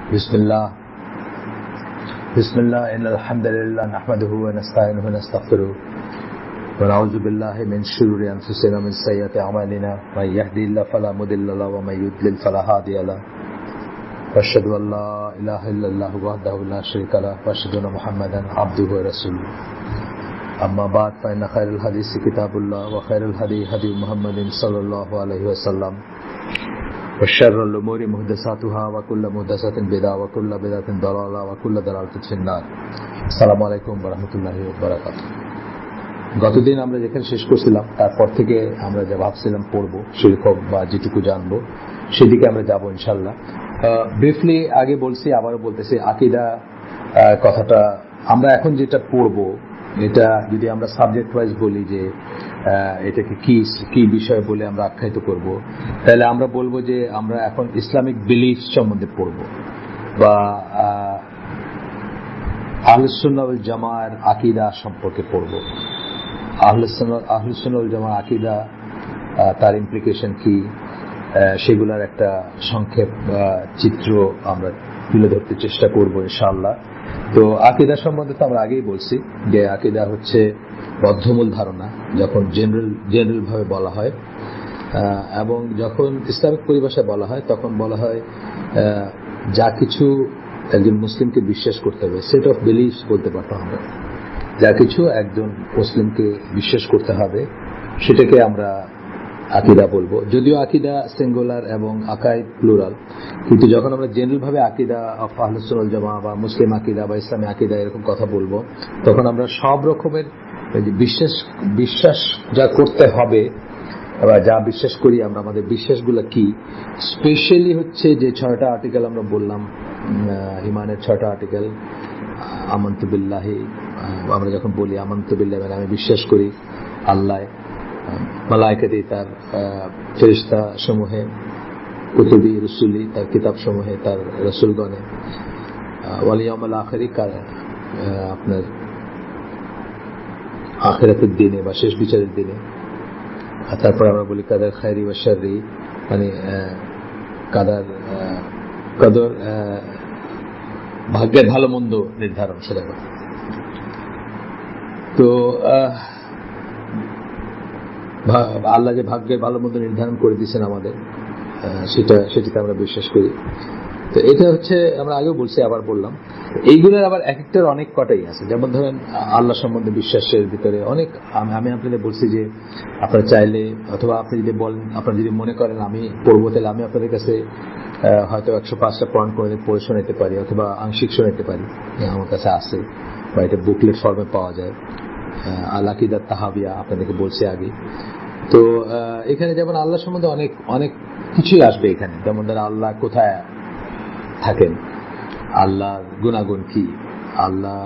बिस्मिल्लाह बिस्मिल्लाह इन्नल हम्दुलिल्लाह नहमदुहु व नस्तईनुहु व नस्तगफिरुहु व नऊज़ु बिल्लाहि मिन शुरूरि अनफुसिना व मिन सय्यिआति अमालिना मन यहदिहिल्लाहु फला मुदिल्ल लहु व मन युद्लिल फला हादिय लहु व अशहदु अन ला इलाहा इल्लल्लाहु वहदहु ला शरीका लहु व अशहदु अन्ना मुहम्मदन अब्दुहु व रसूलुहु अम्मा बाद फ़इन्न खैरल हदीस किताबुल्लाह व खैरल हदी हदी मुहम्मदिन सल्लल्लाहु अलैहि वसल्लम व शर्रुल उमूरि मुहदसातुहा व कुल्लु मुहदसातिन बिदअह व कुल्लु बिदअतिन दलाला व कुल्लु दलालातिन फिन्नार। আসসালামু আলাইকুম ওয়া রাহমাতুল্লাহি ওয়া বারাকাতুহু। গতদিন আমরা যেখানে শেষ করছিলাম তারপর থেকে আমরা যা ভাবছিলাম পড়বো শিরক বা যেটুকু জানবো সেদিকে আমরা যাব ইনশাআল্লাহ। ব্রিফলি আগে বলছি আবারও বলতেছি, আকীদা কথাটা আমরা এখন যেটা পড়বো এটা যদি আমরা সাবজেক্ট ওয়াইজ বলি যে এটাকে কি বিষয় বলে আমরা আখ্যায়িত করব, তাহলে আমরা বলবো যে আমরা এখন ইসলামিক বিলিফ সম্বন্ধে পড়ব বা আহলুস সুন্নাহ ওয়াল জামাআর আকীদা সম্পর্কে পড়ব। আহলুস সুন্নাহ ওয়াল জামাআর আকীদা, তার ইমপ্লিকেশন কি, সেগুলোর একটা সংক্ষেপ চিত্র আমরা তুলে ধরতে চেষ্টা করব ইনশাআল্লাহ। তো আকীদা সম্বন্ধে তো আমরা আগেই বলছি যে আকীদা হচ্ছে বদ্ধমূল ধারণা, যখন জেনারেল ভাবে বলা হয়, এবং যখন ইসলামিক পরিভাষায় বলা হয় তখন বলা হয় যা কিছু একজন মুসলিমকে বিশ্বাস করতে হবে, সেট অফ বিলিফস বলতে পারতাম আমরা। যা কিছু একজন মুসলিমকে বিশ্বাস করতে হবে সেটাকে আমরা আকীদা বলবো। যদিও আকীদা সিঙ্গুলার এবং আকাইদ প্লুরাল, কিন্তু যখন আমরা জেনারেল ভাবে আকীদা অফ আহলুস সুন্নাহ ওয়াল জামাআহ বা মুসলিম আকীদা বা ইসলামী আকীদা এরকম কথা বলবো, তখন আমরা সব রকমের বিশ্বাস যা করতে হবে বা যা বিশ্বাস করি আমরা, আমাদের বিশ্বাসগুলো কি, স্পেশালি হচ্ছে যে 6টা আর্টিকেল আমরা বললাম, ইমানের 6টা আর্টিকেল। আমানতু বিল্লাহি, আমরা যখন বলি আমানতু বিল্লাহি মানে আমি বিশ্বাস করি আল্লাহ, মালায়েকাতি তার ফেরেশতা সমূহে, কুতুবি রসুলি তার কিতাব সমূহে, তার রসুলগণে, ওয়াল ইয়াউমিল আখিরি আপনার আখিরাতের দিনে বা শেষ বিচারের দিনে। আর তারপর আমরা বলি কাদার খায়রি ওয়া শাররি, মানে কদর ভাগ্যের ভালো মন্দ নির্ধারণ, সেটা। তো আল্লাহ যে ভাগ্যের ভালো মন্দ নির্ধারণ করে দিয়েছেন আমাদের, সেটাতে আমরা বিশ্বাস করি। তো এটা হচ্ছে আমরা আগেও বলছি, আবার বললাম, এইগুলোর আবার এক একটার অনেক কটাই আছে। যেমন ধরেন আল্লাহ সম্বন্ধে বিশ্বাসের ভিতরে অনেক, আমি আপনাদের বলছি যে আপনারা চাইলে, অথবা আপনি যদি বলেন, আপনারা যদি মনে করেন আমি পড়বো, তাহলে আমি আপনাদের কাছে হয়তো 105টা পয়েন্ট করে পড়ে শোনাতে পারি, অথবা আংশিক শোনাতে পারি, আমার কাছে আছে, বা এটা বুকলেট ফর্মে পাওয়া যায়। আল আকীদা তাহাবিয়া আপনাদেরকে বলছি আগে। তো এখানে যেমন আল্লাহ সম্বন্ধে অনেক অনেক কিছুই আসবে এখানে। যেমন ধরেন আল্লাহ কোথায় থাকেন, আল্লাহর গুণাগুণ কি, আল্লাহ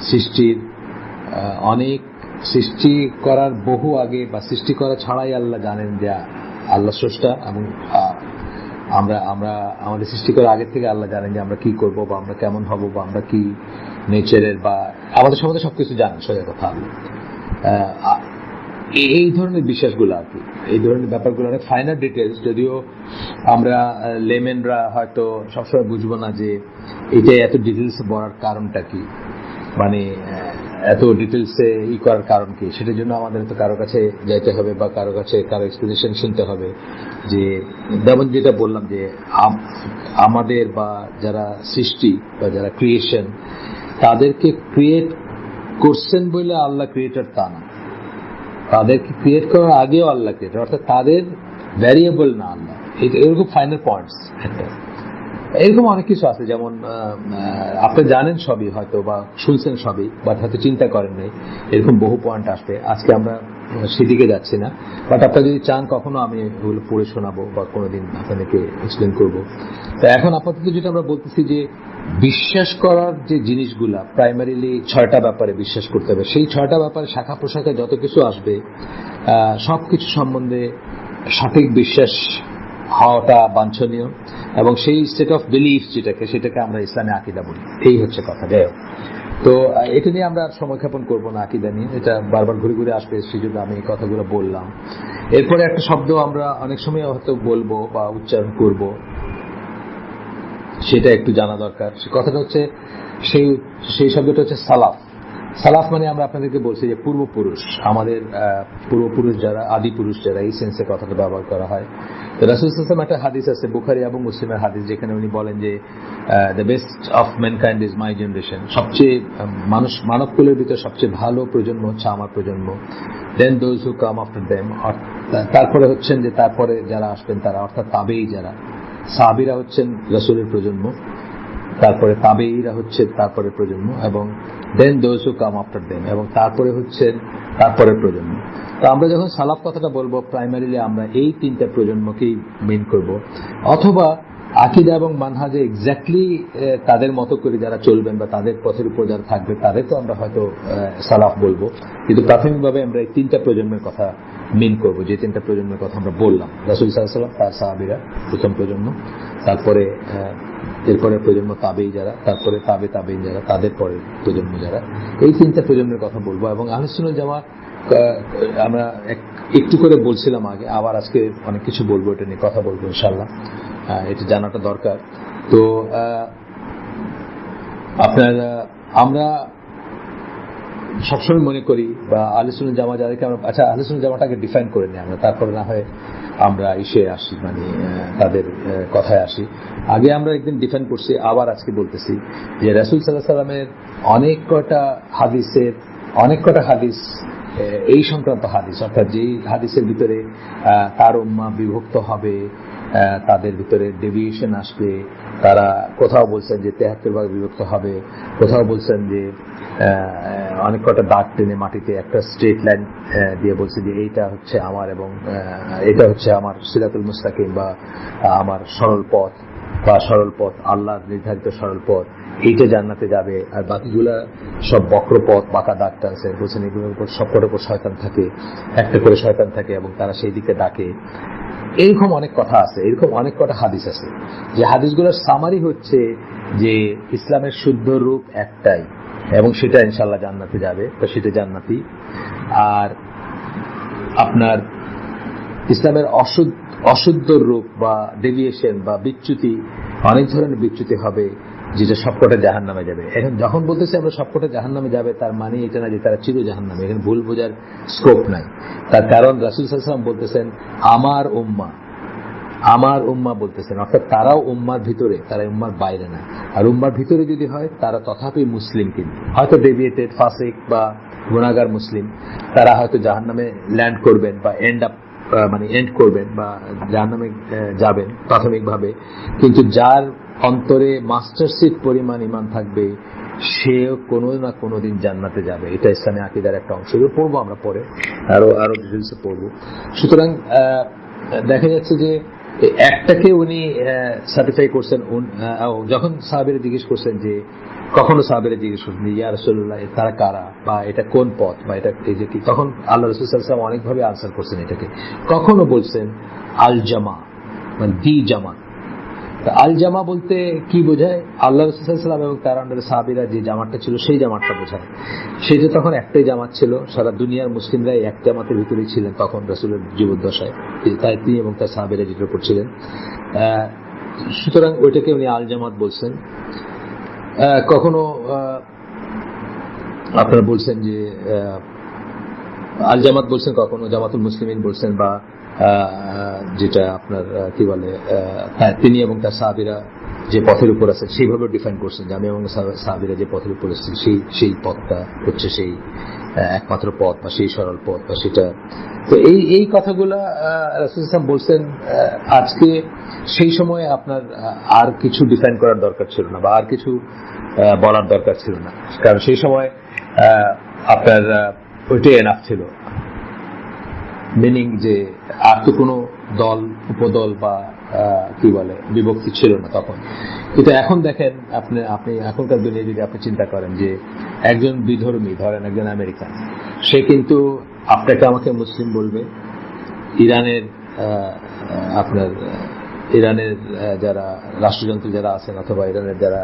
সৃষ্টির অনেক, সৃষ্টি করার বহু আগে বা সৃষ্টি করা ছাড়াই আল্লাহ জানেন যে আল্লাহ স্রষ্টা, এবং আমরা আমাদের সৃষ্টি করার আগে থেকে আল্লাহ জানেন যে আমরা কি করব বা আমরা কেমন হব বা আমরা কি নেচারের, বা আমাদের সম্বন্ধে সবকিছু জানেন, সোজা কথা। এই ধরনের বিশ্বাসগুলো আর কি, এই ধরনের ব্যাপারগুলো অনেক ফাইনাল ডিটেলস, যদিও আমরা লেমেনরা হয়তো সবসময় বুঝবো না যে এটা এত ডিটেলসে বলার কারণটা কি, মানে এত ডিটেলসে করার কারণ কি। সেটার জন্য আমাদের তো কারো কাছে যাইতে হবে বা কারো কাছে কারো এক্সপ্লেনেশন শুনতে হবে। যে যেমন যেটা বললাম যে আমাদের বা যারা সৃষ্টি বা যারা ক্রিয়েশন, তাদেরকে ক্রিয়েট করছেন বলে আল্লাহ ক্রিয়েটর তা না, তাদেরকে ক্রিয়েট করার আগেও আল্লাহ ক্রিয়েটর, অর্থাৎ তাদের ভ্যারিয়েবল না আল্লাহ। এরকম ফাইনাল পয়েন্টস একটা, এরকম অনেক কিছু আছে। যেমন আপনি জানেন সবই হয়তো, বা শুনছেন সবই, বাট হয়তো চিন্তা করেন নাই, এরকম বহু পয়েন্ট আসবে। আজকে আমরা সেদিকে যাচ্ছি না, বাট আপনারা যদি চান কখনো আমি ওগুলো পড়ে শোনাবো বা কোনোদিন আপনাদেরকে এক্সপ্লেন করবো। তো এখন আপাতত যেটা আমরা বলতেছি যে বিশ্বাস করার যে জিনিসগুলা, প্রাইমারিলি 6টা ব্যাপারে বিশ্বাস করতে হবে। সেই 6টা ব্যাপারে শাখা প্রশাখায় যত কিছু আসবে, সবকিছু সম্বন্ধে সঠিক বিশ্বাস হওয়াটা বাঞ্ছনীয়, এবং সেই স্টেট অফ বিলিফ সেটাকে আমরা ইসলামী আকীদা বলি। এই হচ্ছে কথা। যাই হোক, তো এটা নিয়ে আমরা সময় ক্ষেপণ করবো না, আকীদা নিয়ে, এটা বারবার ঘুরে ঘুরে আসবে, সেজন্য আমি এই কথাগুলো বললাম। এরপরে একটা শব্দ আমরা অনেক সময় হয়তো বলবো বা উচ্চারণ করবো, সেটা একটু জানা দরকার। সে কথাটা হচ্ছে সেই শব্দটা হচ্ছে সালাফ। সালাফ মানে আমরা আপনাদেরকে বলছি যে পূর্বপুরুষ, আমাদের পূর্বপুরুষ যারা, আদি পুরুষ যারা, এই সেন্সে কথাটা ব্যবহার করা হয়। তো রাসূল সাল্লাল্লাহু আলাইহি ওয়াসাল্লাম একটা হাদিস আছে বুখারী এবং মুসলিমের হাদিস, যেখানে উনি বলেন যে the best of mankind is my generation, সবচেয়ে মানবকুলের ভিতরে সবচেয়ে ভালো প্রজন্ম হচ্ছে আমার প্রজন্ম। Then those who come after them, তারপরে হচ্ছেন যে তারপরে যারা আসবেন তারা, অর্থাৎ তাবেঈ যারা, সাহাবীরা হচ্ছেন রাসূলের প্রজন্ম, তারপরে তাবেঈরা হচ্ছে তারপরে প্রজন্ম, এবং then those who come after them, এবং তারপরে হচ্ছেন তারপরের প্রজন্ম। তো আমরা যখন সালাফ কথাটা বলবো, প্রাইমারিলি আমরা এই তিনটা প্রজন্মকেই মেন করব, অথবা আকীদা এবং মানহাজে এক্স্যাক্টলি তাদের মতো করে যারা চলবেন বা তাদের পথের উপর যারা থাকবে তাদের তো আমরা হয়তো সালাফ বলবো, কিন্তু প্রাথমিকভাবে আমরা এই তিনটা প্রজন্মের কথা মেন করব, যে তিনটা প্রজন্মের কথা আমরা বললাম। রাসূল সাল্লাল্লাহু আলাইহি ওয়াসাল্লাম, তার সাহাবীরা প্রথম প্রজন্ম, তারপরে এরপরের প্রজন্ম তাবেঈ যারা, তারপরে তাবেঈন যারা, তাদের পরের প্রজন্ম যারা, এই তিনটা প্রজন্মের কথা বলবো। এবং আহলে সুন্নাহ ওয়াল জামাত আমরা একটু করে বলছিলাম আগে, আবার আজকে অনেক কিছু বলবো, এটা নিয়ে কথা বলবো ইনশাআল্লাহ, এটা জানাটা দরকার। তো আমরা সবসময় মনে করি, বা আহলে সুন্নাহ ওয়াল জামাত যাদেরকে আমরা, আচ্ছা আহলে সুন্নাহ ওয়াল জামাতটাকে ডিফাইন করে নিই আমরা, তারপরে না হয় আমরা এসে আসি, মানে তাদের কথায় আসি। আগে আমরা একদিন ডিফাইন করছি, আবার আজকে বলতেছি যে রাসূল সাল্লাল্লাহু আলাইহি ওয়াসাল্লামের অনেক কটা হাদিস এই সংক্রান্ত হাদিস, অর্থাৎ যেই হাদিসের ভিতরে তার উম্মাহ বিভক্ত হবে, তাদের ভিতরে ডেভিয়েশন আসবে, তারা কোথাও বলছেন যে 73 ভাগে বিভক্ত হবে, কোথাও বলছেন যে অনেক কটা দাগ টেনে মাটিতে একটা স্ট্রেট লাইন দিয়ে বলছে যে এইটা হচ্ছে আমার, এবং এটা হচ্ছে আমার সিরাতুল মুস্তাকিম, বা আমার সরল পথ, আল্লাহর নির্ধারিত সরল পথ, এইটা জান্নাতে যাবে, আর বাকিগুলা সব বক্র পথ, বাঁকা দাগ টানছে। বলছেন এগুলোর উপর সবকটার উপর শয়তান থাকে, একটা করে শয়তান থাকে, এবং তারা সেই দিকে ডাকে। এরকম অনেক কথা আছে, এরকম অনেক কটা হাদিস আছে, যে হাদিসগুলোর সামারি হচ্ছে যে ইসলামের শুদ্ধ রূপ একটাই, এবং সেটা ইনশাআল্লাহ জান্নাতে যাবে, তো সেটা জান্নাতি। আর আপনার ইসলামের অশুদ্ধ রূপ বা ডেভিয়েশন বা বিচ্যুতি, অনেক ধরনের বিচ্যুতি হবে, যেটা সবকটা জাহান্নামে যাবে। এখন যখন বলতেছি আমরা সবকটা জাহান্নামে যাবে, তার মানে এটা না যে তারা চির জাহান্নামে, এখানে ভুল বোঝার স্কোপ নাই। তার কারণ রাসূল সাল্লাল্লাহু আলাইহি ওয়াসাল্লাম বলতেছেন আমার উম্মাহ বলতেছেন, অর্থাৎ তারাও উম্মার ভিতরে, তারা উম্মার বাইরে না। আর উম্মার ভিতরে যদি হয়, তারা তথাপি মুসলিম, কিন্তু হয়তো ডেভিয়েটেড, ফাসিক বা গুনাহগার মুসলিম, তারা হয়তো জাহান্নামে ল্যান্ড করবেন বা এন্ড করবেন বা জাহান্নামে যাবেন প্রাথমিকভাবে, কিন্তু যার অন্তরে মাস্টারশিপ পরিমাণ ঈমান থাকবে, সেও কোনো না কোনো দিন জান্নাতে যাবে। এটা ইসলামী আকীদার একটা অংশ, পড়বো আমরা পরে, আরো ডিটেইলসে পড়বো। সুতরাং দেখা যাচ্ছে যে একটাকে উনি সার্টিফাই করছেন। যখন সাহাবীরা জিজ্ঞেস করছেন যে, কখনো সাহাবীরা জিজ্ঞেস করছেন ইয়া রাসূলুল্লাহ তারা কারা, বা এটা কোন পথ, বা এটা এই যে কি, তখন আল্লাহ রাসূল সাল্লাল্লাহু আলাইহি ওয়াসাল্লাম অনেকভাবে আনসার করছেন এটাকে। কখনো বলছেন আল জামা, মানে দি জামাত। আল জামা বলতে কি বোঝায়? আল্লাহ রাসূল সাল্লাল্লাহু আলাইহি ওয়াসাল্লাম এবং তার আন্ডারে সাহাবীরা যে জামাতটা ছিল, সেই জামাতটা বোঝায়। সেটা তখন একটাই জামাত ছিল, সারা দুনিয়ার মুসলিমরাই এক জামাতের ভিতরেই ছিলেন তখন রাসূলের জীবদ্দশায়, তাই তিনি এবং তার সাহাবীরা যেটা করছিলেন। সুতরাং ওইটাকে উনি আল জামাত বলছেন। কখনো আপনারা বলছেন যে আল জামাত বলছেন, কখনো জামাতুল মুসলিমিন বলছেন, বা যেটা আপনার কি বলে, তিনি এবং তার সাহাবীরা যে পথের উপর আছে সেইভাবে ডিফাইন করছেন, যে আমি এবং সাহাবীরা যে পথের উপর আছি সেই পথটা হচ্ছে সেই একমাত্র পথ, বা সেই সরল পথ, বা সেটা। তো এই কথাগুলা রাসূল সাল্লাল্লাহু আলাইহি ওয়াসাল্লাম বলছেন। আজকে সেই সময় আপনার আর কিছু ডিফাইন করার দরকার ছিল না, বা আর কিছু বলার দরকার ছিল না, কারণ সেই সময় আপনার ওইটাই এনাফ ছিল। মিনিং যে আর তো কোনো দল, উপদল বা কি বলে বিভক্তি ছিল না তখন। কিন্তু এখন দেখেন, আপনি এখনকার দুনিয়া যদি আপনি চিন্তা করেন যে একজন বিধর্মী, ধরেন একজন আমেরিকান, সে কিন্তু আপনাকে আমাকে মুসলিম বলবে, ইরানের যারা রাষ্ট্রযন্ত্র যারা আছেন, অথবা ইরানের যারা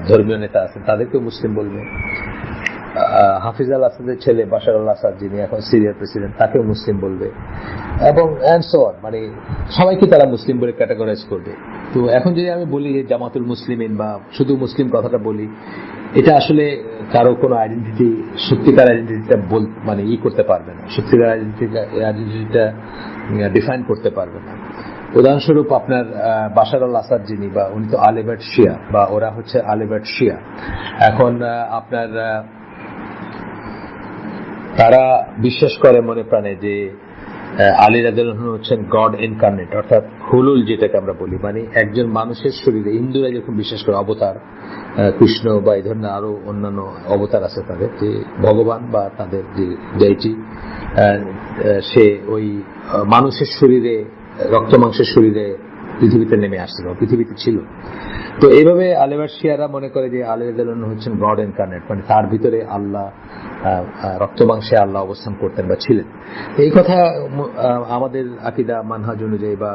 ধর্মীয় নেতা আছেন, তাদেরকেও মুসলিম বলবে। হাফিজ আল আসাদের ছেলে বাশার আল আসাদ, যিনি এখন সিরিয়ার প্রেসিডেন্ট, তাকেও মুসলিম বলবে, এবং অ্যান্ড সো অন, মানে সবাইকে তারা মুসলিম বলে ক্যাটাগরাইজ করবে। তো এখন যদি আমি বলি যে জামাতুল মুসলিমিন বা শুধু মুসলিম কথাটা বলি, এটা আসলে কারো কোনো আইডেন্টিটি, সত্যিকার আইডেন্টিটিটা মানে করতে পারবে না, সত্যিকার আইডেন্টিটিটা ডিফাইন করতে পারবে না। উদাহরণস্বরূপ আপনার বাশার আল আসাদ যিনি, বা উনি তো আলেবাট শিয়া, বা ওরা হচ্ছে আলেবাট শিয়া। এখন আপনার তারা বিশ্বাস করে মনে প্রাণে যে আলী রাদিয়াল্লাহু আনহু হচ্ছেন গড ইনকার্নেট, অর্থাৎ হুলুল যেটাকে আমরা বলি, মানে একজন মানুষের শরীরে। হিন্দুরা যেরকম বিশ্বাস করে অবতার, কৃষ্ণ বা এই ধরনের আরো অন্যান্য অবতার আছে তাদের, যে ভগবান বা তাদের যে ডাইটি, সে ওই মানুষের শরীরে, রক্ত মাংসের শরীরে পৃথিবীতে নেমে আসছিল, পৃথিবীতে ছিল। তো এইভাবে আলেবাট শিয়ারা মনে করে যে আলী রাদিয়াল্লাহু আনহু হচ্ছেন গড ইনকার্নেট, মানে তার ভিতরে আল্লাহ, রক্ত মাংসে আল্লাহ অবস্থান করতেন বা ছিলেন। এই কথা আমাদের আকীদা মানহাজ অনুযায়ী বা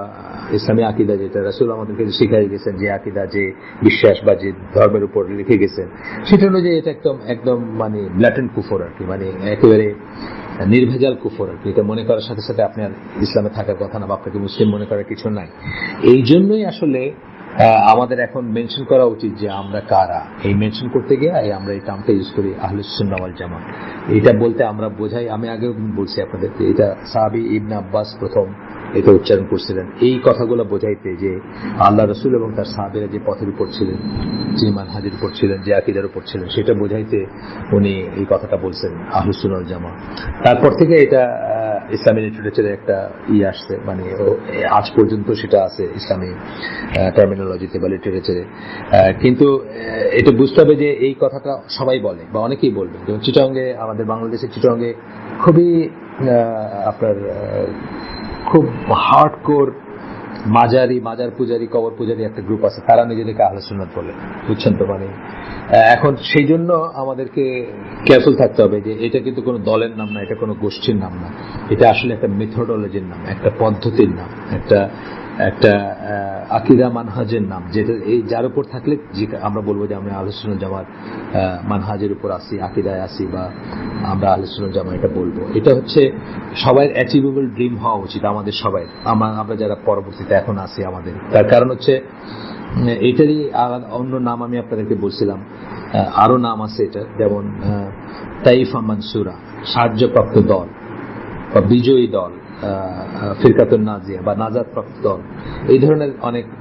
ইসলামী আকীদা, যেটা রাসূল আমাদেরকে শিখাই গেছেন, যে আকীদা, যে বিশ্বাস বা যে ধর্মের উপর লিখে গেছেন, সেটা অনুযায়ী এটা একদম মানে ব্ল্যাটেন্ট কুফর আর কি, মানে একেবারে নির্ভেজাল কুফর আর কি। এটা মনে করার সাথে সাথে আপনি আর ইসলামে থাকার কথা না, বা আপনাকে মুসলিম মনে করার কিছু নাই। এই জন্যই আসলে আমাদের এখন মেনশন করা উচিত যে আমরা কারা। এই মেনশন করতে গিয়ে আমরা এই টার্মটা ইউজ করি আহলুস সুন্নাহ ওয়াল জামাত। এটা বলতে আমরা বোঝাই, আমি আগেও বলছি আপনাদেরকে, এটা সাহাবী ইবনে আব্বাস প্রথম এটা উচ্চারণ করছিলেন, এই কথাগুলো বোঝাইতে যে আল্লাহ রাসূল এবং তার সাহাবীরা যে পথের উপর ছিলেন, যে মানহাজের উপর ছিলেন, যে আকীদার উপর ছিলেন, সেটা বোঝাইতে উনি এই কথাটা বলছেন আহলুস সুন্নাহ ওয়াল জামাত। তারপর থেকে এটা ইসলামী লিটারেচারে একটা আসছে, মানে আজ পর্যন্ত সেটা আছে ইসলামী টার্মিনোলজিতে বা লিটারেচারে। কিন্তু এটা বুঝতে হবে যে এই কথাটা সবাই বলে বা অনেকেই বলবে। যেমন চিটাগংয়ে, আমাদের বাংলাদেশের চিটাগংয়ে খুবই আপনার খুব হার্ডকোর মাজার পূজারি, কবর পূজারি একটা গ্রুপ আছে, তারা নিজেদেরকে আহলে সুন্নাত বলে, বুঝছেন তো। মানে এখন সেই জন্য আমাদেরকে কেয়ারফুল থাকতে হবে যে এটা কিন্তু কোনো দলের নাম না, এটা কোনো গোষ্ঠীর নাম না, এটা আসলে একটা মেথোডোলজির নাম, একটা পদ্ধতির নাম, একটা আকীদা মানহাজের নাম, যেটা এই যার উপর থাকলে আমরা বলবো যে আমরা আহলে সুন্নাত জামাত মানহাজের উপর আসি, আকীদায় আসি, বা আমরা আহলে সুন্নাত জামাত এটা বলবো। এটা হচ্ছে সবাই অ্যাচিভেবল ড্রিম হওয়া উচিত আমাদের সবাই, আমরা যারা পরবর্তীতে এখন আসি আমাদের। তার কারণ হচ্ছে এটারই অন্য নাম আমি আপনাদেরকে বলছিলাম, আরো নাম আছে এটা, যেমন তাইফা মানসুরা, সাহায্যপ্রাপ্ত দল বা বিজয়ী দল, ফিরকাতুন নাজিয়া বা নাজাত প্রাপ্ত দল, এই ধরনের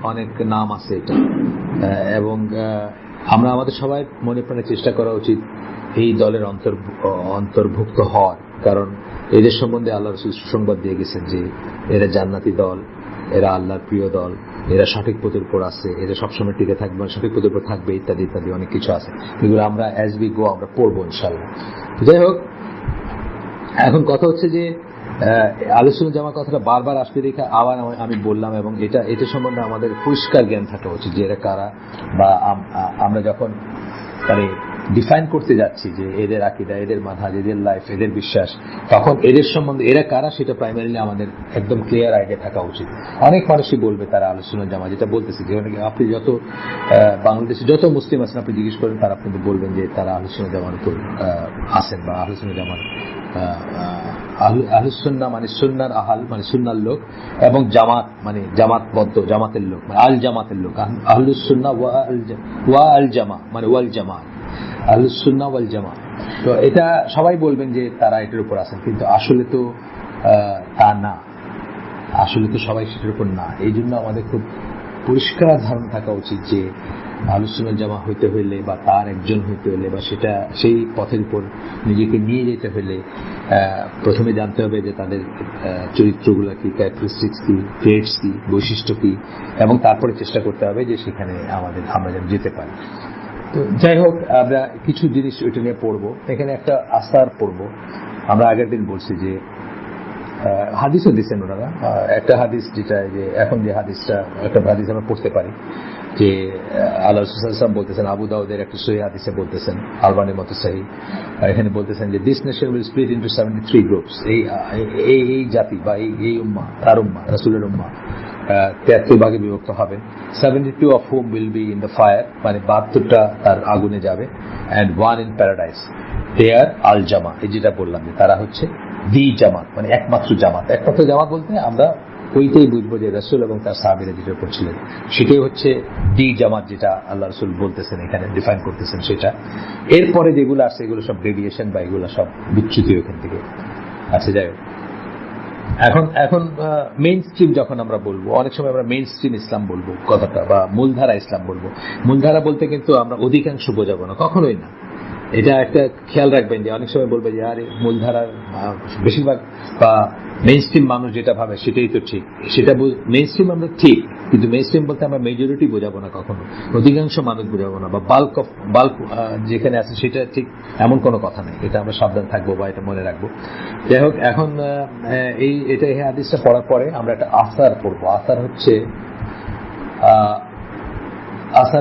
অনেক নাম আছে এটা। এবং আমরা আমাদের সবাই মনে প্রাণে চেষ্টা করা উচিত এই দলের অন্তর্ভুক্ত হওয়ার, কারণ এদের সম্বন্ধে আল্লাহ রাসূল সুসংবাদ দিয়ে গেছেন যে এরা জান্নাতি দল, এরা আল্লাহর প্রিয় দল, এরা সঠিক পথের উপর আছে, এরা সবসময় টিকে থাকবে, সঠিক পথের উপর থাকবে, ইত্যাদি ইত্যাদি অনেক কিছু আছে, এগুলো আমরা অ্যাজ উই গো আমরা পড়বো ইনশাআল্লাহ। যাই হোক, এখন কথা হচ্ছে যে আহলে সুন্নাত জামাত কথাটা বারবার আসতে দেখে আবার আমি বললাম, এবং এটা সম্বন্ধে আমাদের পরিষ্কার জ্ঞান থাকা উচিত যে এরা কারা, বা আমরা যখন মানে ডিফাইন করতে যাচ্ছি যে এদের আকীদা, এদের মানহাজ, এদের লাইফ, এদের বিশ্বাস, তখন এদের সম্বন্ধে এরা কারা সেটা প্রাইমারিলি আমাদের একদম ক্লিয়ার আইডিয়া থাকা উচিত। অনেক মানুষই বলবে তারা আহলে সুন্নাত জামাত, যেটা বলতেছি, যেখানে আপনি যত বাংলাদেশে যত মুসলিম আছেন আপনি জিজ্ঞেস করেন, তারা আপনাকে বলবেন যে তারা আহলে সুন্নাত জামাত আছেন, বা আহলে সুন্নাত জামাত আহলুস সুন্নাহ মানে সুন্নাহর আহাল, মানে সুন্নাহর লোক, এবং জামাত মানে জামাতবদ্ধ, জামাতের লোক, মানে আল জামাতের লোক। আহলুস সুন্নাহ ওয়া আল জামা মানে ওয়াল জামাত, আহলুস সুন্নাহ ওয়াল জামাত। তো এটা সবাই বলবেন যে তারা এটার উপর আছেন, কিন্তু আসলে তো তা না, আসলে তো সবাই সেটার উপর না। এই জন্য আমাদের খুব পরিষ্কার ধারণা থাকা উচিত যে আহলুস সুন্নাহ জামাত হইতে হইলে, বা তার একজন হইতে হইলে, বা সেটা সেই পথের উপর নিজেকে নিয়ে যেতে হইলে প্রথমে জানতে হবে যে তাদের চরিত্রগুলো কি, ক্যারেক্টারিস্টিক্স কি, ট্রেটস কি, বৈশিষ্ট্য কি, এবং তারপরে চেষ্টা করতে হবে যে সেখানে আমরা যেন যেতে পারি। তো যাই হোক, আমরা কিছু জিনিস ওইটা নিয়ে পড়বো। এখানে একটা আসার পড়বো। আমরা আগের দিন বলছি যে হাদিসও দিচ্ছেন ওনারা, একটা হাদিস যেটা যে এখন যে হাদিসটা, একটা হাদিস আমরা পড়তে পারি যে আল্লাহ রাসূল সাল্লাল্লাহু আলাইহি ওয়াসাল্লাম বলতেছেন, আবু দাউদের একটা সহিহ হাদিসে বলতেছেন, আলবানির মতো সহিহ, এখানে বলতেছেন যে this nation will split into 73 groups. এই জাতি বা এই উম্মাহ, তার উম্মাহ, রাসূলের উম্মাহ 73 ভাগে বিভক্ত হবে। 72 of whom will be in the fire, মানে 72টা তার আগুনে যাবে, and 1 in paradise, দে আর আল জামা, এই যেটা বললাম যে তারা হচ্ছে দি জামাত, মানে একমাত্র জামাত। একমাত্র জামাত বলতে আমরা ওইটাই বুঝবো যে রাসূল এবং তার সাহাবীরা যেটা করছিলেন সেটাই হচ্ছে দি জামাত, যেটা আল্লাহ রাসূল বলতেছেন এখানে ডিফাইন করতেছেন সেটা। এরপরে যেগুলো আসছে এগুলো সব ডেভিয়েশন বা এগুলো সব বিচ্যুতি ওখান থেকে। আচ্ছা, যাই হোক, এখন মেইন স্ট্রিম যখন আমরা বলবো, অনেক সময় আমরা মেইন স্ট্রিম ইসলাম বলবো কথাটা, বা মূলধারা ইসলাম বলবো। মূলধারা বলতে কিন্তু আমরা অধিকাংশ বোঝাবো না, কখনোই না। এটা একটা খেয়াল রাখবেন যে অনেক সময় বলবে যে আরে মূলধারার বেশিরভাগ বা মেইন স্ট্রিম মানুষ যেটা ভাবে সেটাই তো ঠিক, সেটা মেইন স্ট্রিম আমরা ঠিক, কিন্তু মেইন স্ট্রিম বলতে আমরা মেজরিটি বোঝাবো না কখনো, অধিকাংশ মানুষ বোঝাবো না, বা বাল্ক যেখানে আছে সেটা ঠিক এমন কোনো কথা নেই। এটা আমরা সাবধান থাকবো বা এটা মনে রাখবো। যাই হোক, এখন এই হাদিসটা পড়ার পরে আমরা একটা আসার পড়বো। আসার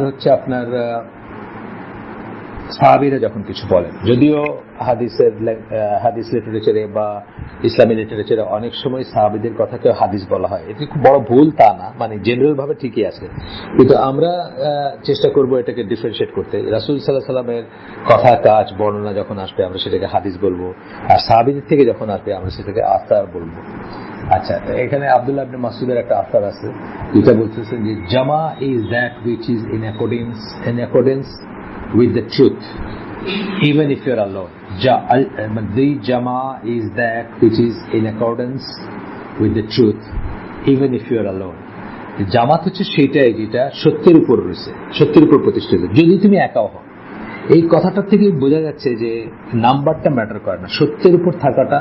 হচ্ছে আপনার সাহাবীরা যখন কিছু বলেন, যদিও হাদিস লিটারেচারে বা ইসলামী লিটারেচারে অনেক সময় সাহাবীদের কথাকে হাদিস বলা হয়, এটি খুব বড় ভুল তা না, মানে জেনারেল ভাবে ঠিকই আছে, কিন্তু আমরা চেষ্টা করব এটাকে ডিফারেন্সিয়েট করতে। রাসূল সাল্লাল্লাহু আলাইহি সাল্লামের কথা, কাজ, বর্ণনা যখন আসবে আমরা সেটাকে হাদিস বলবো, আর সাহাবীদের থেকে যখন আসবে আমরা সেটাকে আসার বলবো। আচ্ছা, এখানে আব্দুল্লাহ ইবনে মাসউদের একটা আসার আছে, যেটা বলতেছেন যে জামা is that which is in accordance with the truth, even if you're alone. The jama is that which is in accordance with the truth, even if you're alone. জামাত হচ্ছে সেটাই যেটা সত্যের উপর রয়েছে, সত্যের উপর প্রতিষ্ঠিত, যদি তুমি একাও হও। এই কথাটা থেকে বোঝা যাচ্ছে যে নাম্বারটা ম্যাটার করে না, সত্যের উপর থাকাটা,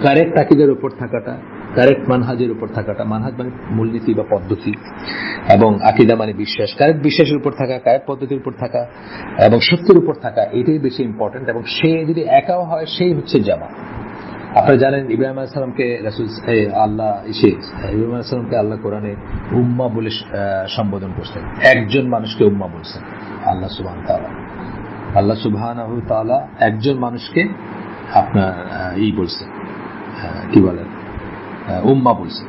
কারেক্ট আকীদার উপর থাকাটা, কারেক্ট মানহাজের উপর থাকাটা, মানহাজ মানে মূলনীতি বা পদ্ধতি, এবং আকীদা মানে বিশ্বাস, কারেক্ট বিশ্বাসের উপর থাকা, কারেক্ট পদ্ধতির উপর থাকা এবং সত্যের উপর থাকা, এটাই বেশি ইম্পর্টেন্ট। এবং সে যদি একাও হয় সেই হচ্ছে জামা। আপনারা জানেন ইব্রাহিম আলাইহিস সালামকে ইব্রাহিম আলাইহিস সালামকে আল্লাহ কোরআনে উম্মা বলে সম্বোধন করছেন, একজন মানুষকে উম্মা বলছেন। আল্লাহ সুবহানাহু ওয়া তাআলা একজন মানুষকে আপনার বলছেন, কি বলেন, উম্মা বলছেন।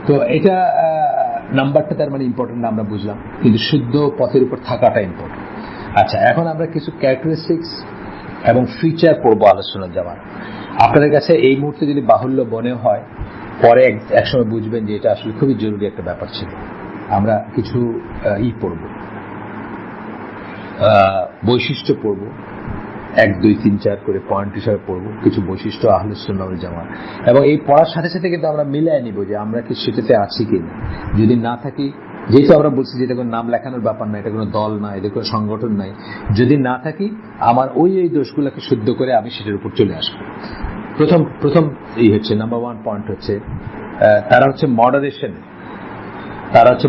তো এটা নাম্বারটা তার মানে ইম্পর্টেন্ট না, আমরা বুঝলাম, কিন্তু শুদ্ধ পথের উপর থাকাটা ইম্পর্টেন্ট। আচ্ছা, এখন আমরা কিছু ক্যারেক্টারিস্টিক্স এবং ফিচার পড়বো আলোচনার জামার। আপনাদের কাছে এই মুহূর্তে যদি বাহুল্য মনে হয়, পরে একসময় বুঝবেন যে এটা আসলে খুবই জরুরি একটা ব্যাপার ছিল। আমরা কিছু পড়বো, বৈশিষ্ট্য পড়বো, 1, 2, 3, 4 করে পয়েন্ট হিসাবে পড়বো কিছু বৈশিষ্ট্য আহলে সুন্নাহ ওয়াল জামাত। এবং এই পড়ার সাথে সাথে কিন্তু আমরা মিলিয়ে নিব যে আমরা কি সেটাতে আছি কিনা। যদি না থাকি, যেহেতু আমরা বলছি যে এটা কোনো নাম লেখানোর ব্যাপার না, এটা কোনো দল না, এটা কোনো সংগঠন নাই, যদি না থাকি আমার ওই দোষগুলোকে শুদ্ধ করে আমি সেটার উপর চলে আসবো। প্রথম হচ্ছে নাম্বার 1 পয়েন্ট হচ্ছে তারা হচ্ছে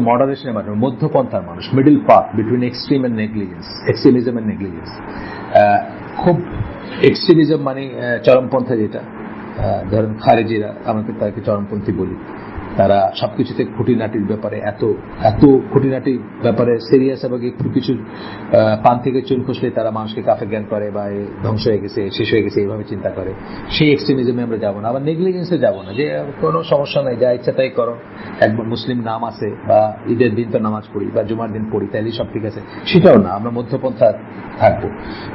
মডারেশনের মানুষ, মধ্যপন্থার মানুষ, middle path between extremism and negligence. খুব এক্সট্রিমিজম মানে চরমপন্থা, যেটা ধরেন খারেজিরা, আমরা তাকে চরমপন্থী বলি, তারা সবকিছুতে খুঁটিনাটির ব্যাপারে এত খুঁটিনাটির ব্যাপারে সিরিয়াস, এবং একটু কিছু পান থেকে চুন খসলে তারা মানুষকে কাফের জ্ঞান করে বা ধ্বংস হয়ে গেছে, শেষ হয়ে গেছে, এইভাবে চিন্তা করে। সেই এক্সট্রিমিজমে আমরা যাবো না। আবার নেগলিজেন্সে যাবো না, যে কোনো সমস্যা নাই, যা ইচ্ছা তাই করো, একবার মুসলিম নাম আছে বা ঈদের দিন তো নামাজ পড়ি বা জুমার দিন পড়ি, তাইলে সব ঠিক আছে, সেটাও না। আমরা মধ্যপন্থা থাকবো,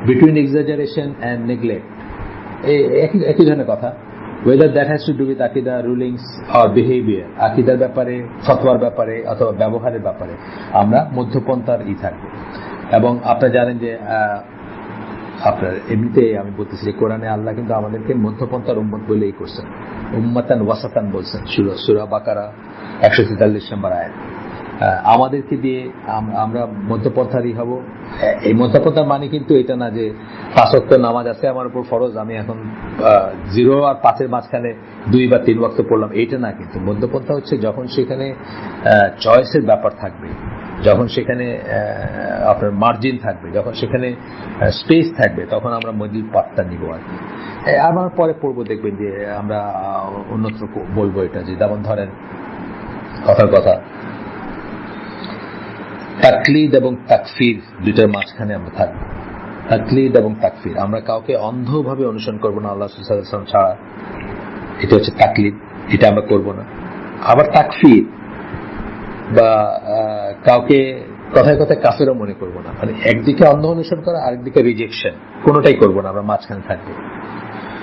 বিটুইন এক্সাজারেশন অ্যান্ড নেগলেক্ট, একই ধরনের কথা। whether that has to do with আকিদা, রুলিংস or behavior, আকিদার ব্যাপারে, ফতোয়ার ব্যাপারে অথবা ব্যবহারের ব্যাপারে আমরা মধ্যপন্থার থাকবো। এবং আপনারা জানেন যে আপনার এমনিতে আমি বলতেছি যে কোরআনে আল্লাহ কিন্তু আমাদেরকে মধ্যপন্থার উম্মত বলেই করছেন, উম্মাতান ওয়াসাতান বলছেন, সূরা বাকারা 143 নম্বর আয়াত। আমাদেরকে দিয়ে আমরা মধ্যপন্থারই হব। এই মধ্যপন্থার মানে কিন্তু এটা না যে 5 ওয়াক্ত নামাজ আছে আমার উপর ফরজ, আমি এখন 0 আর 5-এর মাঝখানে 2 বা 3 ওয়াক্ত পড়লাম, এটা না। কিন্তু মধ্যপন্থা হচ্ছে যখন সেখানে চয়েসের ব্যাপার থাকবে, যখন সেখানে আপনার মার্জিন থাকবে, যখন সেখানে স্পেস থাকবে, তখন আমরা মিডল পাথটা নিব আর কি। আমার পরে পড়বো, দেখবেন যে আমরা অন্যত্র বলবো এটা, যে যেমন ধরেন কথার কথা তাকলিদ এবং তাকফির দুইটার মাঝখানে আমরা থাকবো। তাকলিদ এবং তাকফির, আমরা কাউকে অন্ধভাবে অনুসরণ করবো না আল্লাহ সাল্লাল্লাহু আলাইহি ওয়াসাল্লাম ছাড়া, এটা হচ্ছে তাকলিদ, এটা আমরা করবো না। আবার তাকফির বা কাউকে কথায় কথায় কাফেরও মনে করবো না, মানে একদিকে অন্ধ অনুসরণ করা, আরেকদিকে রিজেকশন, কোনোটাই করবো না, আমরা মাঝখানে থাকবো।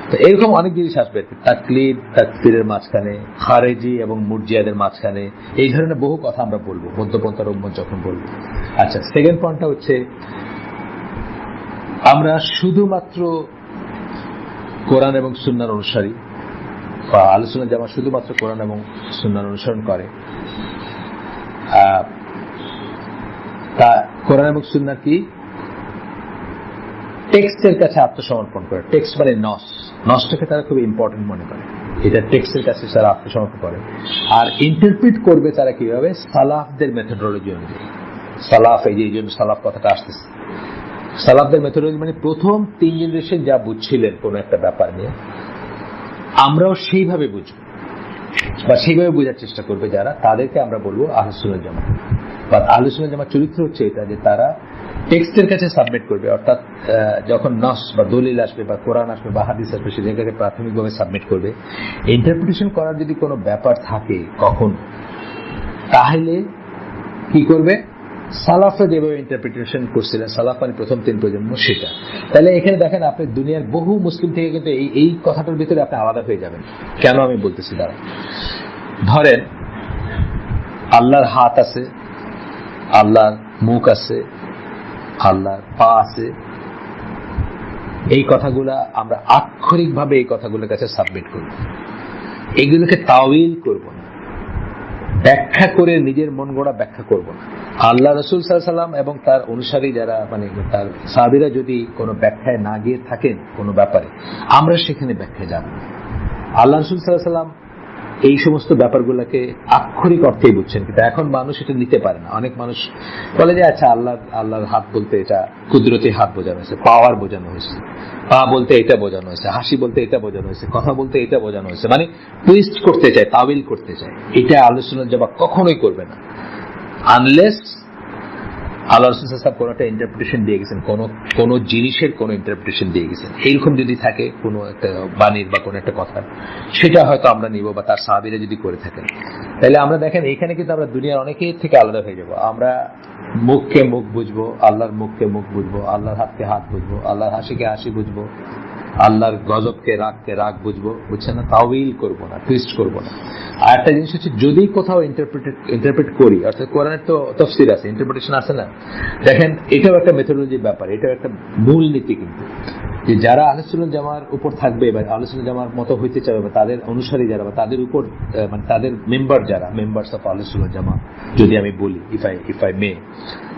তো এরকম অনেক জিনিস আসবে, তাকলিদ তাকফিরের মাঝখানে, খারেজি এবং মুরজিয়াদের মাঝখানে, এই ধরনের বহু কথা আমরা বলবো মধ্যপন্থার উম্মত যখন বলবো। আচ্ছা, সেকেন্ড পয়েন্টটা হচ্ছে আমরা শুধুমাত্র কোরআন এবং সুন্নাহর অনুসারী, বা আহলে সুন্নাত জামাত শুধুমাত্র কোরআন এবং সুন্নাহর অনুসরণ করে। তা কোরআন এবং সুন্নাহ কি? টেক্সটের কাছে আত্মসমর্পণ করে। টেক্সট মানে নসটাকে তারা খুব ইম্পর্টেন্ট মনে করে, এটা টেক্সটের কাছে তারা আত্মসমর্পণ করে। আর ইন্টারপ্রিট করবে তারা কিভাবে? সালাফদের মেথোডোলজি অনুযায়ী। সালাফ, এই যে এই জন্য সালাফ কথাটা আসতেছে, সালাফদের মেথোডোলজি মানে প্রথম 3 জেনারেশন যা বুঝছিলেন কোন একটা ব্যাপার নিয়ে, আমরাও সেইভাবে বুঝবো বা সেইভাবে বোঝার চেষ্টা করবে যারা, তাদেরকে আমরা বলবো আহলে সুন্নাত জামাত। বা আহলে সুন্নাত জামাত চরিত্র হচ্ছে এটা যে তারা টেক্সটের কাছে সাবমিট করবে, অর্থাৎ যখন নস বা দলিল আসবে বা কোরআন আসবে বা হাদিস আসবে, সে জায়গাকে প্রাথমিকভাবে সাবমিট করবে। ইন্টারপ্রিটেশন করার যদি কোনো ব্যাপার থাকে কখন, তাহলে কি করবে? সালাফে যেভাবে ইন্টারপ্রিটেশন করছিলেন, সালাফ মানে প্রথম 3 প্রজন্ম, সেটা। তাহলে এখানে দেখেন, আপনি দুনিয়ার বহু মুসলিম থেকে কিন্তু এই কথাটার ভিতরে আপনি আলাদা হয়ে যাবেন। কেন আমি বলতেছি দাঁড়া, ধরেন আল্লাহর হাত আছে, আল্লাহর মুখ আছে, আল্লাহর পা আছে, এই কথাগুলা আমরা আক্ষরিকভাবে এই কথাগুলোর কাছে সাবমিট করব, এগুলোকে তাওয়িল করব না, ব্যাখ্যা করে নিজের মন গড়া ব্যাখ্যা করব না। আল্লাহ রাসূল সাল্লাল্লাহু আলাইহি ওয়াসাল্লাম এবং তার অনুসারী যারা, মানে তার সাহাবীরা যদি কোনো ব্যাখ্যায় না গিয়ে থাকেন কোনো ব্যাপারে, আমরা সেখানে ব্যাখ্যায় যাব। আল্লাহ রাসূল সাল্লাল্লাহু আলাইহি ওয়াসাল্লাম এই সমস্ত ব্যাপারগুলোকে আক্ষরিক অর্থেই বুঝছেন, কিন্তু এখন মানুষ এটা নিতে পারে না। অনেক মানুষ বলে যে আচ্ছা, আল্লাহর হাত বলতে এটা কুদরতি হাত বোঝানো হয়েছে, পাওয়ার বোঝানো হয়েছে, পা বলতে এটা বোঝানো হয়েছে, হাসি বলতে এটা বোঝানো হয়েছে, কথা বলতে এটা বোঝানো হয়েছে, মানে টুইস্ট করতে চায়, তাওয়িল করতে চায়। এটা আহলে সুন্নাত জামাত কখনোই করবে না, আনলেস আল্লাহ রাসূল সাল্লাল্লাহু আলাইহি ওয়াসাল্লাম কোন একটা ইন্টারপ্রিটেশন দিয়ে গেছেন, কোন জিনিসের কোন ইন্টারপ্রিটেশন দিয়ে গেছেন, এইরকম যদি থাকে কোনো একটা বাণীর বা কোনো একটা কথা, সেটা হয়তো আমরা নিব, বা তার সাহাবীরা যদি করে থাকেন। তাহলে আমরা দেখেন এখানে কিন্তু আমরা দুনিয়ার অনেকের থেকে আলাদা হয়ে যাব। আমরা মুখকে মুখ বুঝবো, আল্লাহর মুখকে মুখ বুঝবো, আল্লাহর হাতকে হাত বুঝবো, আল্লাহর হাসিকে হাসি বুঝবো, আল্লাহর গজবকে রাগ বুঝবো, বুঝছেন না? তাওয়িল করবো না, টুইস্ট করবো না। আর একটা জিনিস হচ্ছে, যদি কোথাও ইন্টারপ্রেট করি, অর্থাৎ কোরআনের তো তাফসীর আছে, ইন্টারপ্রিটেশন আছে না, দেখেন এটাও একটা মেথোডোলজির ব্যাপার, এটাও একটা মূল নীতি কিন্তু, যে যারা আহলে সুন্নাত জামার উপর থাকবে বা আহলে সুন্নাত জামার মতো হইতে চাবে, বা তাদের অনুসারী যারা, বা তাদের উপর মানে তাদের মেম্বার যারা, মেম্বারস অফ আহলে সুন্নাত জামা যদি আমি বলি, ইফ আই মে,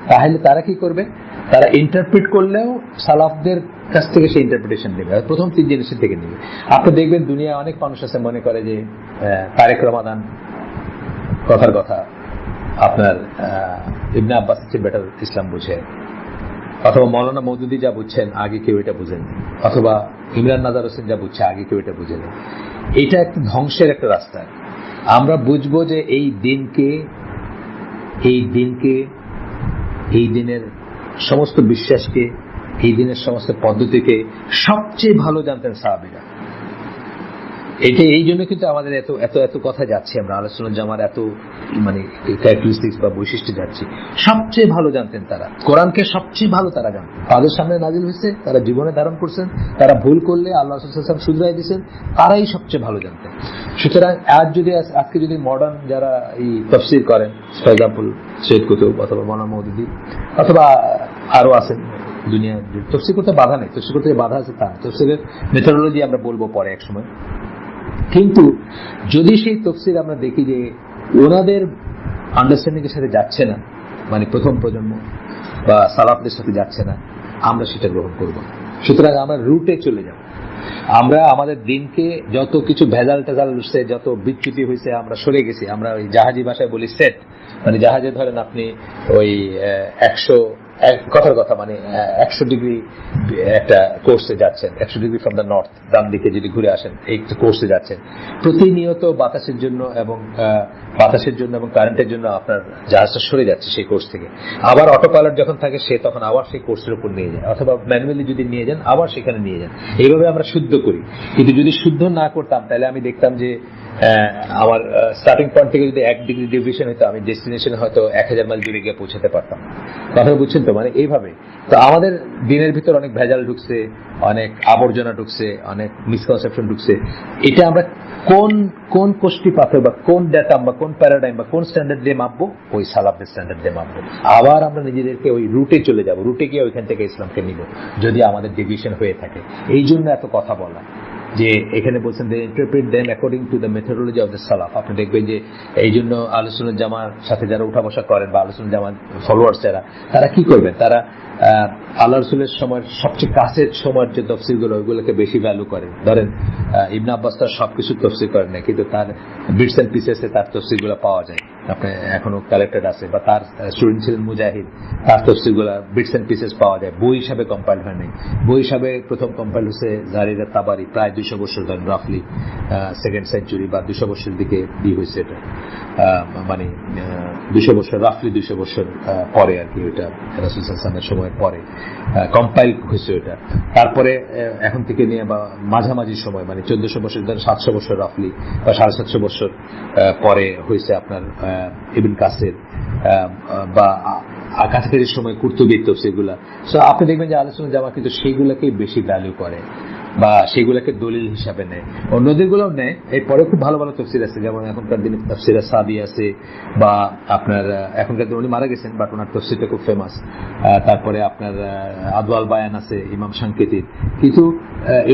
তাহলে তারা কি করবে? তারা ইন্টারপ্রিট করলেও সালাফদের কাছ থেকে সেই ইন্টারপ্রিটেশন নেবে, প্রথম 3 জেনারেশন থেকে নেবে। আপনি দেখবেন দুনিয়া অনেক মানুষ আছে মনে করে যে তারেক রমাদান কথার কথা আপনার ইবনে আব্বাস চেয়ে বেটার ইসলাম বুঝে, অথবা মৌলানা মওদুদি যা বুঝছেন আগে কেউ এটা বুঝেন, অথবা ইমরান নাজার হোসেন যা বুঝছে আগে কেউ এটা বুঝেন। এটা একটা ধ্বংসের একটা রাস্তা। আমরা বুঝবো যে এই দিনের সমস্ত বিশ্বাসকে, এই দিনের সমস্ত পদ্ধতিকে সবচেয়ে ভালো জানতেন সাহাবীরা। এটা এই জন্য কিন্তু আমাদের এত এত এত কথা যাচ্ছে, আমরা আহলে সুন্নাত জামার এত মানে ক্যারেক্টারিস্টিক্স বা বৈশিষ্ট্য যাচ্ছি। সবচেয়ে ভালো জানতেন তারা কোরআনকে, সবচেয়ে ভালো তারা জানতেন, তাদের সামনে নাজিল হয়েছে, তারা জীবনে ধারণ করছেন, তারা ভুল করলে আল্লাহ রাসূল সাল্লাল্লাহু আলাইহি ওয়াসাল্লাম শুধরাই দিয়েছেন, তারাই সবচেয়ে ভালো জানতেন। সুতরাং আজকে যদি মডার্ন যারা এই তাফসীর করেন, ফর এক্সাম্পল সৈয়দ কুতুব অথবা মৌলানা মওদুদি অথবা আরো আছেন, দুনিয়া তাফসীর করতে বাধা নেই, তাফসীর করতে বাধা আছে তা, তাফসীরের মেথোডোলজি আমরা বলবো পরে এক সময়। কিন্তু যদি সেই তাফসীর আমরা দেখি যে ওনাদের আন্ডারস্ট্যান্ডিং এর সাথে যাচ্ছে না, মানে প্রথম প্রজন্ম বা সালাফদের সাথে যাচ্ছে না, আমরা সেটা গ্রহণ করব। সুতরাং আমরা রুটে চলে যাব। আমরা আমাদের দিনকে যত কিছু ভেজাল টেজাল উঠছে, যত বিচ্যুতি হয়েছে, আমরা সরে গেছি। আমরা ওই জাহাজি ভাষায় বলি সেট, মানে জাহাজে ধরেন আপনি ওই 100 কথার কথা, মানে 100 ডিগ্রি একটা কোর্সে যাচ্ছেন, 100 ডিগ্রি ফ্রম দ্য নর্থ, ডান দিকে যদি ঘুরে আসেন এই কোর্সে যাচ্ছেন, প্রতিনিয়ত বাতাসের জন্য এবং কারেন্টের জন্য আপনার জাহাজটা সরে যাচ্ছে সেই কোর্স থেকে। আবার অটো পাইলট যখন থাকে সে তখন আবার সেই কোর্সের উপর নিয়ে যায়, অথবা ম্যানুয়ালি যদি নিয়ে যান আবার সেখানে নিয়ে যান। এইভাবে আমরা শুদ্ধ করি। কিন্তু যদি শুদ্ধ না করতাম তাহলে আমি দেখতাম যে আমার স্টার্টিং পয়েন্ট থেকে যদি 1 ডিগ্রি ডেভিয়েশন হতো, আমি ডেস্টিনেশনে হয়তো 1000 মাইল দূরে গিয়ে পৌঁছাতে পারতাম। কথা বুঝছেন তো? মানে এইভাবে তো আমাদের দিনের ভিতর অনেক ভেজাল ঢুকছে, অনেক আবর্জনা ঢুকছে, অনেক মিসকনসেপশন ঢুকছে। এটা আমরা কোন কোষ্টি পাথর বা কোন ডেটাম বা কোন প্যারাডাইম বা কোন স্ট্যান্ডার্ড দিয়ে মাপবো? ওই সালাফদের স্ট্যান্ডার্ড দিয়ে মাপবো। আবার আমরা নিজেদেরকে ওই রুটে চলে যাব, রুটে গিয়ে ওইখান থেকে ইসলামকে নিব যদি আমাদের ডেভিয়েশন হয়ে থাকে। এই জন্য এত কথা বলা যে এখানে বলছেন they interpret them according to the methodology of the Salaf. আপনি দেখবেন যে এই জন্য আহলে সুন্নাত জামার সাথে যারা উঠা বসা করেন বা আহলে সুন্নাত জামার ফলোয়ার্স যারা, তারা কি করবেন? তারা আল্লাহ রাসূলের সময়ের সবচেয়ে কাছের সময়ের যে তফসিরগুলো ওইগুলোকে বেশি ভ্যালু করে। ধরেন ইবনে আব্বাস তার সবকিছু তফসির করেন না, কিন্তু তার বিটস এন্ড পিসেসে তার তফসিরগুলো পাওয়া যায়, আপনি এখনো কালেক্টেড আছে। বা তার স্টুডেন্ট ছিলেন মুজাহিদ, তার তফসিরগুলো বিটস এন্ড পিসেস পাওয়া যায়, বই হিসাবে কম্পাইল হয় নাই। বই হিসাবে প্রথম কম্পাইল হচ্ছে জারির তাবারি, প্রায় 200 বছর ধরেন, রাফলি 2nd সেঞ্চুরি বা 200 বছরের দিকে হয়েছে এটা, মানে 200 বছর, রাফলি 200 বছর পরে আর কি, ওইটা রাসূল সাল্লাল্লাহু আলাইহি ওয়াসাল্লামের সময়ের পরে কম্পাইল হয়েছে ওইটা। তারপরে এখন থেকে নিয়ে বা মাঝামাঝি সময়, মানে 1400 বছর ধরে 700 বছর রাফলি বা 750 বছর পরে হয়েছে আপনার ইবনে কাসির বা কাছাকাছি সময় কুরতুবীর তফসিরগুলা। সো আপনি দেখবেন যে আহলে সুন্নাত জামাত কিন্তু সেইগুলোকেই বেশি ভ্যালু করে বা সেগুলোকে দলিল হিসাবে নেয়। অন্যদেরগুলোও নেয়, এরপরে খুব ভালো ভালো তফসির আছে, যেমন এখনকার দিনে তাফসিরে সাদি আছে, বা আপনার এখনকার দিনে উনি মারা গেছেন বাট ওনার তফসিরটা খুব ফেমাস। তারপরে আপনার আদওয়াল বায়ান আছে ইমাম শানকিতির। কিন্তু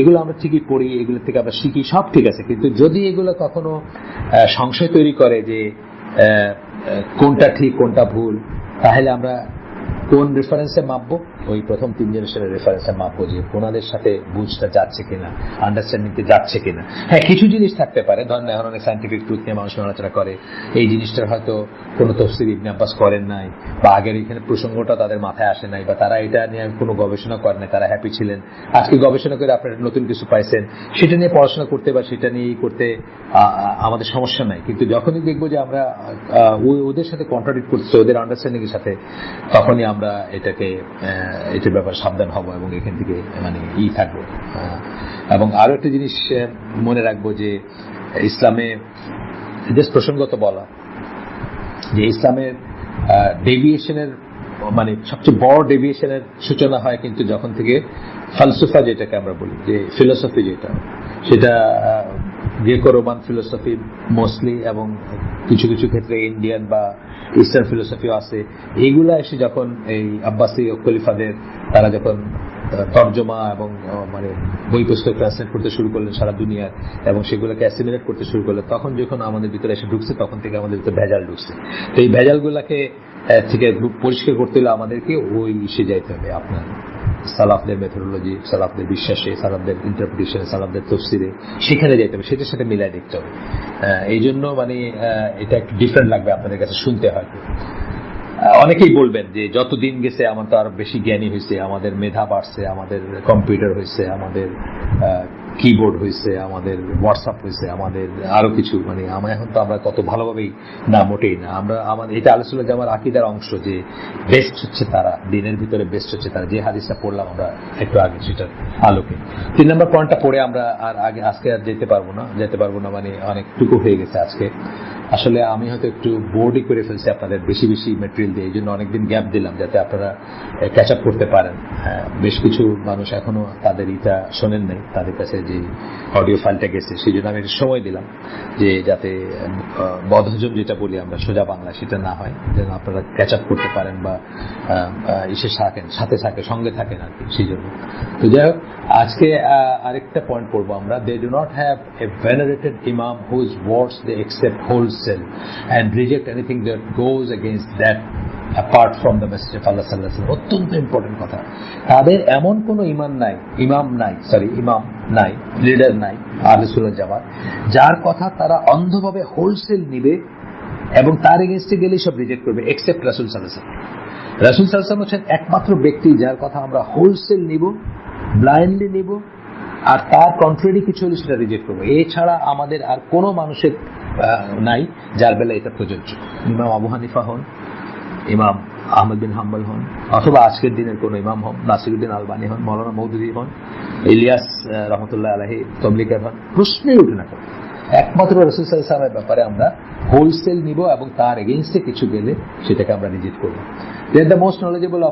এগুলো আমরা ঠিকই পড়ি, এগুলো থেকে আমরা শিখি, সব ঠিক আছে। কিন্তু যদি এগুলো কখনো সংশয় তৈরি করে যে কোনটা ঠিক কোনটা ভুল, তাহলে আমরা কোন রেফারেন্সে মাপবো? ওই প্রথম 3 জেনারেশনের রেফারেন্সে মাপবো যে ওনাদের সাথে বুঝটা যাচ্ছে কিনা, আন্ডারস্ট্যান্ডিংতে যাচ্ছে কিনা। হ্যাঁ, কিছু জিনিস থাকতে পারে, ধরেন এখন অনেক সায়েন্টিফিক ট্রুথ নিয়ে মানুষ আলোচনা করে, এই জিনিসটার হয়তো কোনো তফসির ইবনে আব্বাস করেন নাই, বা আগের এখানে প্রসঙ্গটা তাদের মাথায় আসে নাই, বা তারা এটা নিয়ে কোনো গবেষণা করেন নাই, তারা হ্যাপি ছিলেন। আজকে গবেষণা করে আপনারা নতুন কিছু পাইছেন, সেটা নিয়ে পড়াশোনা করতে বা সেটা নিয়ে করতে আমাদের সমস্যা নাই। কিন্তু যখনই দেখবো যে আমরা ওদের সাথে কন্ট্রাডিক্ট করছে, ওদের আন্ডারস্ট্যান্ডিং এর সাথে, তখনই আমরা এটার ব্যাপারে সাবধান হব এবং এখান থেকে মানে থাকবো। এবং আরো একটা জিনিস মনে রাখবো যে ইসলামে জাস্ট প্রসঙ্গত বলা যে ইসলামের ডেভিয়েশনের মানে সবচেয়ে বড় ডেভিয়েশনের সূচনা হয় কিন্তু যখন থেকে ফালসফা, যেটাকে আমরা বলি যে ফিলোসফি, সেটা গ্রেকো রোমান ফিলোসফি মোস্টলি, এবং কিছু কিছু ক্ষেত্রে ইন্ডিয়ান বা ইস্টার্ন ফিলোসফিও আছে। এইগুলা এসে যখন এই আব্বাসি খলিফাদের তারা যখন তর্জমা এবং মানে বই পুস্তক ট্রান্সলেট করতে শুরু করলেন সারা দুনিয়ার, এবং সেগুলোকে অ্যাসিমিলেট করতে শুরু করলেন, তখন যখন আমাদের ভিতরে এসে ঢুকছে, তখন থেকে আমাদের ভিতরে ভেজাল ঢুকছে। তো এই ভেজালগুলাকে থেকে পরিষ্কার করতে হলে আমাদেরকে ওই ইসে যাইতে হবে, আপনার সালাফদের মেথোডোলজি, সালাফদের বিশ্বাসে, সালাফদের ইন্টারপ্রিটেশনে, সালাফদের তফসিরে, সেখানে যাইতে হবে, সেটার সাথে মিলাই দেখতে হবে। এই জন্য মানে এটা একটু ডিফারেন্ট লাগবে আপনাদের কাছে শুনতে হয়তো। অনেকেই বলবেন যে যত দিন গেছে আমার তো আরো বেশি জ্ঞানী হয়েছে, আমাদের মেধা বাড়ছে, আমাদের কম্পিউটার হয়েছে, আমাদের কিবোর্ড হয়েছে, আমাদের হোয়াটসঅ্যাপ হয়েছে, আমাদের আরো কিছু, মানে এখন তো আমরা কত ভালোভাবেই, না মোটেই না। আমরা আমাদের এটা আলোচনা যে আমার আকিদার অংশ যে বেস্ট হচ্ছে তারা, দিনের ভিতরে বেস্ট হচ্ছে তারা, যে হাদিসটা পড়লাম আমরা একটু আগে সেটার আলোকে। 3 নম্বর পয়েন্টটা পড়ে আমরা আর আজকে আর যেতে পারবো না, মানে অনেকটুকু হয়ে গেছে আজকে। আসলে আমি হয়তো একটু বোর্ডই করে ফেলছি আপনাদের বেশি মেটেরিয়াল দিয়ে, এই জন্য অনেকদিন গ্যাপ দিলাম যাতে আপনারা ক্যাচ আপ করতে পারেন। বেশ কিছু মানুষ এখনো তাদের শোনেন নাই, তাদের কাছে যে অডিও ফাইলটা গেছে, সেই জন্য আমি সময় দিলাম যে যাতে বদহজম যেটা বলি আমরা সোজা বাংলা সেটা না হয়, যেন আপনারা ক্যাচ আপ করতে পারেন বা সাথে সঙ্গে থাকেন আর কি, সেই জন্য। তো যাই হোক, আজকে আরেকটা পয়েন্ট পড়বো আমরা। They do not have a venerated imam whose words they accept wholesale and reject anything that goes against that apart from the message of Allah sallallahu alaihi wasallam. অত্যন্ত ইম্পর্টেন্ট কথা। তাদের এমন কোন ইমাম নাই, লিডার নাই আহলে সুন্নাত জামাত, যার কথা তারা অন্ধভাবে হোলসেল নিবে এবং তার এগেইনস্টে গেলেই সব রিজেক্ট করবে, এক্সেপ্ট রাসূল সাল্লাল্লাহু আলাইহি ওয়াসাল্লাম। রাসূল সাল্লাল্লাহু আলাইহি ওয়াসাল্লাম হচ্ছেন একমাত্র ব্যক্তি যার কথা আমরা হোলসেল নিব, ব্লাইন্ডলি নিব, আর তার কন্ট্রারি কিছু হলে সেটা রিজেক্ট করবো। এছাড়া আমাদের আর কোনো মানুষের নাই যার বেলা এটা প্রযোজ্য। ইমাম আবু হানিফা হন, ইমাম আহমদ বিন হাম্বল হন, অথবা আজকের দিনের কোন ইমাম হন, নাসিরউদ্দিন আলবানী হন, মৌলানা মওদুদী হন, ইলিয়াস রহমতুল্লাহ আলাইহি তবলিগের হন, প্রশ্নই উঠে না। একমাত্র রাসূল সাল্লাল্লাহু আলাইহি ওয়াসাল্লামের ব্যাপারে আমরা হোলসেল নিব এবং তার এগেইনস্টে কিছু গেলে সেটাকে আমরা রিজেক্ট করব। They are the most knowledgeable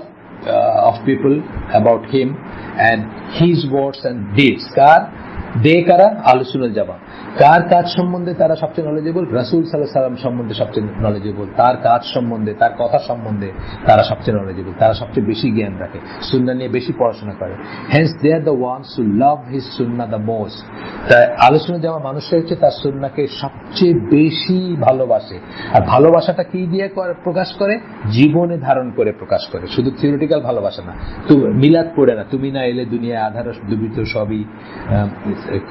of people about him and his words and deeds. কারা? আহলে সুন্নাত জামাত। কার কাজ সম্বন্ধে তারা সবচেয়ে নলেজেবল? রাসূল সাল্লাল্লাহু আলাইহি ওয়াসাল্লাম সম্বন্ধে সবচেয়ে নলেজেবল, তার কাজ সম্বন্ধে, তার কথা সম্বন্ধে তারা সবচেয়ে নলেজেবল, তারা সবচেয়ে বেশি জ্ঞান রাখে, সুন্নাহ নিয়ে বেশি পড়াশোনা করে। Hence they are the ones who love his সুন্নাহ দ্য মোস্ট। তাই আহলে সুন্নাত জামাত মানুষরা হচ্ছে তার সুন্নাহকে সবচেয়ে বেশি ভালোবাসে। আর ভালোবাসাটা কি দিয়ে প্রকাশ করে? জীবনে ধারণ করে প্রকাশ করে। শুধু থিওরিটিক্যাল ভালোবাসা না, মিলাদ পড়ে না, তুমি না এলে দুনিয়ায় আধার দুবিত সবই,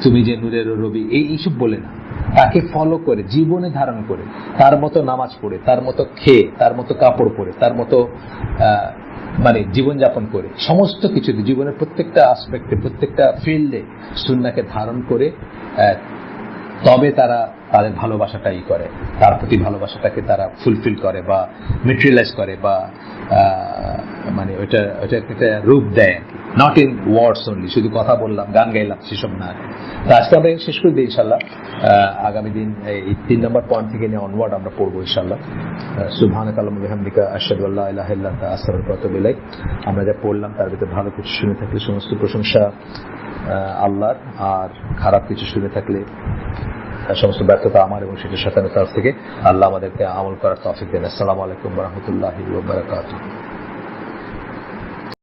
তুমি যে নূরের রবি, এইসব বলে না, তাকে ফলো করে, জীবনে ধারণ করে, তার মতো নামাজ পড়ে, তার মতো খেয়ে, তার মতো কাপড় পরে, তার মতো মানে জীবনযাপন করে, সমস্ত কিছুতে, জীবনের প্রত্যেকটা আসপেক্টে, প্রত্যেকটা ফিল্ডে সুন্নাহকে ধারণ করে তবে তারা তাদের ভালোবাসাটাই করে, তার প্রতি ভালোবাসাটাকে তারা ফুলফিল করে বা মেটেরিয়ালাইজ করে বা মানে ওইটা একটা রূপ দেয়, নট ইন ওয়ার্ডস অনলি, শুধু কথা বললাম, গান গাইলাম, সেসব না। তো আজকে আমরা শেষ করে দিই ইনশাল্লাহ। আগামী দিন এই 3 নম্বর পয়েন্ট থেকে নিয়ে অনওয়ার্ড আমরা পড়বো ইনশাল্লাহ। সুবহানাকা আল্লাহুম্মা ওয়া বিহামদিকা আশহাদু আল্লা ইলাহা ইল্লা আনতা আস্তাগফিরুকা ওয়া আতুবু ইলাইক। আমরা যা পড়লাম তার ভিতরে ভালো কিছু শুনে থাকলে সমস্ত প্রশংসা আল্লাহর, আর খারাপ কিছু শুনে থাকলে সমস্ত ব্যর্থতা আমার এবং সেটা শয়তানের তরফ থেকে। আল্লাহ আমাদেরকে আমল করার তৌফিক দেন। আসসালামু আলাইকুম ওয়া রাহমাতুল্লাহি ওয়া বারাকাতুহু।